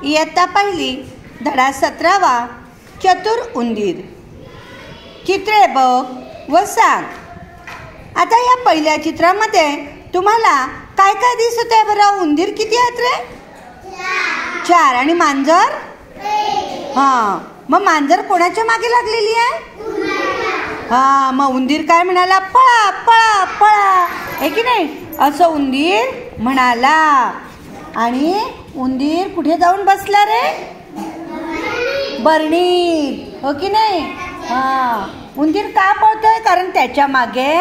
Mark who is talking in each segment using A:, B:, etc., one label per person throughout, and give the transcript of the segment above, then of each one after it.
A: इयत्ता पहिली धडा 17वा चतुर उंदीर। चित्रे बघ व सांग। आता या पहिल्या चित्रामध्ये तुम्हाला काय काय दिसत आहे बरं? उंदीर किती आहेत रे? 4 आणि मांजर? हां, मग मांजर कोणाच्या मागे लागलेली आहे? हां, मग उंदीर काय म्हणाला? पळा पळा पळा, आहे की नाही? असं उंदीर म्हणाला। आणि उंदीर कुठे जाऊन बसला रे? बरणीत, हो की नाही? हां, उंदीर का पळतोय? कारण त्याच्या मागे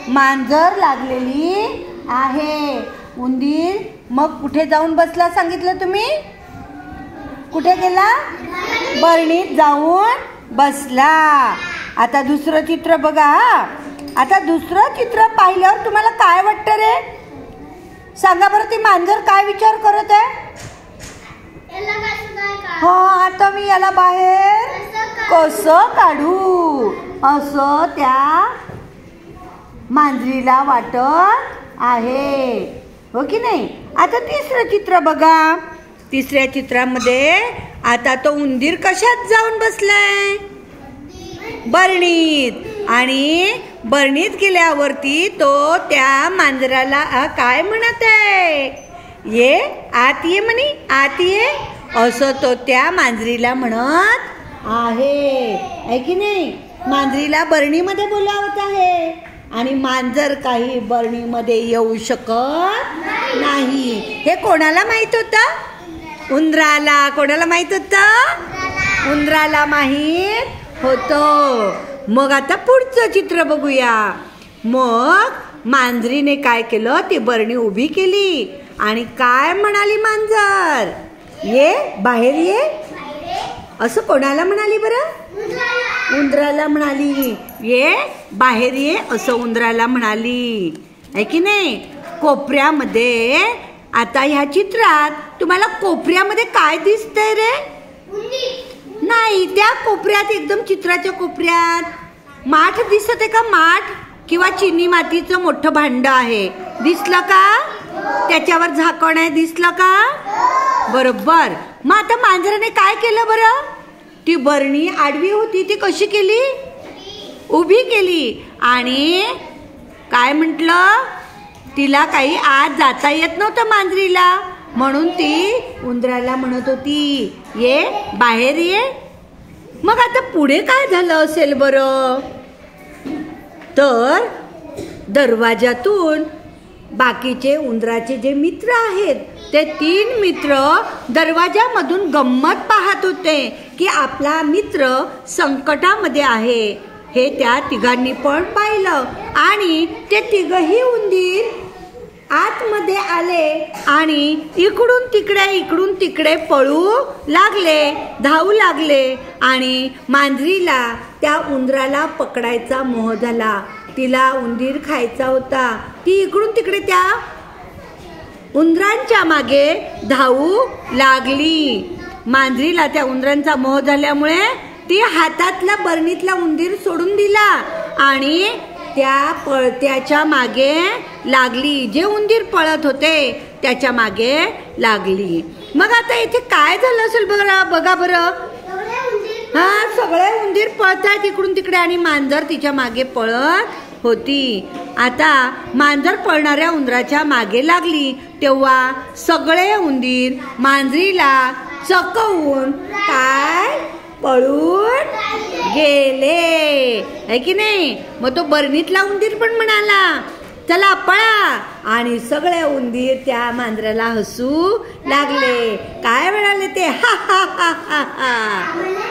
A: मांजर लागलेली आहे। उंदीर मग कुठे जाऊन बसला सांगितलं तुम्ही? कुठे गेला? बरणीत जाऊन बसला। आता दुसरं चित्र बघा। आता दुसरं चित्र पाहिल्यावर तुम्हाला काय वाटतं रे? सांगा बरं, ती मांजर काय विचार करत आहे? हो, आता मी याला बाहेर कसं काढू, असं त्या मांजरीला वाटत आहे, हो की नाही? आता तिसरं चित्र बघा। तिसऱ्या चित्रामध्ये आता तो उंदीर कशात जाऊन बसलाय? बरणीत। आणि बरणीत गेल्यावरती तो त्या मांजराला काय म्हणत आहे? ये आत ये म्हणे, आत ये, असं तो त्या मांजरीला म्हणत आहे की नाही? मांजरीला बरणीमध्ये बोलावत आहे आणि मांजर काही बरणीमध्ये येऊ शकत नाही। हे कोणाला माहित होतं? उंदराला। कोणाला माहित होतं? उंदराला माहित होतं। मग आता पुढचं चित्र बघूया। मग मांजरीने काय केलं? ती बरणी उभी केली आणि काय म्हणाली मांजर? ये बाहेर ये, असं कोणाला म्हणाली बरं? उंदराला म्हणाली। ये बाहेर ये, असं उंदराला म्हणाली, आहे की नाही? कोपऱ्यामध्ये आता ह्या चित्रात तुम्हाला कोपऱ्यामध्ये काय दिसतंय रे? नाही, त्या कोपऱ्यात एकदम चित्राच्या कोपऱ्यात माठ दिसत आहे का? माठ किंवा चिनी मातीचं मोठं भांड आहे, दिसलं का? त्याच्यावर झाकण आहे, दिसलं का? बरोबर। मग आता मांजराने काय केलं बरं? ती बरणी आडवी होती, ती कशी केली? उभी केली। आणि काय म्हटलं? तिला काही आत जाता येत नव्हतं मांजरीला, म्हणून ती उंदराला म्हणत होती, ये बाहेर ये। मग आता पुढे काय झालं असेल बरं? तर दरवाजातून बाकीचे उंदराचे जे मित्र आहेत ते 3 मित्र दरवाजामधून गंमत पाहत होते की आपला मित्र संकटामध्ये आहे। हे त्या तिघांनी पण पाहिलं आणि ते तिघही उंदीर आतमध्ये आले आणि इकडून तिकडे पळू लागले, धावू लागले। आणि मांजरीला त्या उंदराला पकडायचा मोह झाला, तिला उंदीर खायचा होता। ती इकडून तिकडे त्या उंदरांच्या मागे धावू लागली। मांजरीला त्या उंदरांचा मोह झाल्यामुळे ती हातातला बरणीतला उंदीर सोडून दिला आणि त्या पळत्याच्या मागे लागली। जे उंदीर पळत होते त्याच्या मागे लागली। मग आता इथे काय झालं असेल बघा बरं? हा, सगळे उंदीर पळतायत इकडून तिकडे आणि मांजर तिच्या मागे पळत होती। आता मांजर पळणाऱ्या उंदराच्या मागे लागली तेव्हा सगळे उंदीर मांजरीला चकवून काय पळून गेले, है की नाही? मग तो बरणीतला उंदीर पण म्हणाला, चला पळा। आणि सगळे उंदीर त्या मांजराला हसू लागले। काय म्हणाले ते? हा हा हा हा हा।